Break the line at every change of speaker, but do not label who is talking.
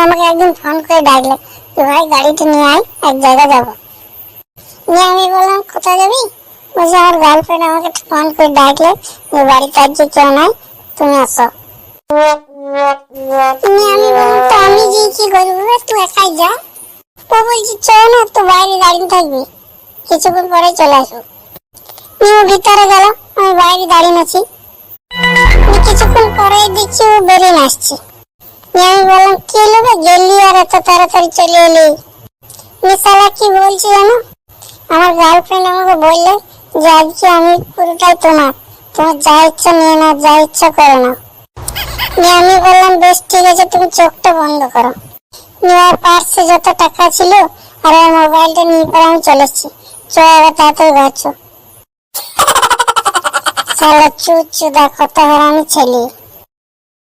আমাকে একদিন ফোন করে ডাকলো যে ভাই গাড়িটা নিয়ে আয়, এক জায়গায় যাবো। নিয়ে আমি বললাম কোথায় যাবি? বলছে আমার গার্লফ্রেন্ড আমাকে ফোন করে ডাকলে যে বাড়িতে আজকে কেউ নাই, তুমি আসো। আমি বললাম তো আমি যে কি করবো, তুই একাই যা। ও বলছি চল না, তো বাইরে দাঁড়িয়ে থাকবি, কিছুক্ষণ পরে চলে আসবো। ও ভিতরে গেল, আমি বাইরে দাঁড়িয়ে আছি। কিছুক্ষণ পরে দেখছি ও বেরিয়ে আসছে। আমি বললাম কি হলো রে, গেলি আর এত তাড়াতাড়ি চলে এলি? শালা কি বলছি জানো, আমার গার্লফ্রেন্ড আমাকে বললে যে আজকে আমি পুরোটাই তোমার, তোমার যা ইচ্ছা নিয়ে নাও, যা ইচ্ছা করে নাও। আমি বললাম বেশ ঠিক আছে, তুমি চোখটা বন্ধ করো। ওর পার্সে যত টাকা ছিল আর ওর মোবাইলটা নিয়ে পরে আমি চলে এসেছি। চল এবার তাড়াতাড়ি ঘর চল। শালা চুদা কত হারামি ছেলে।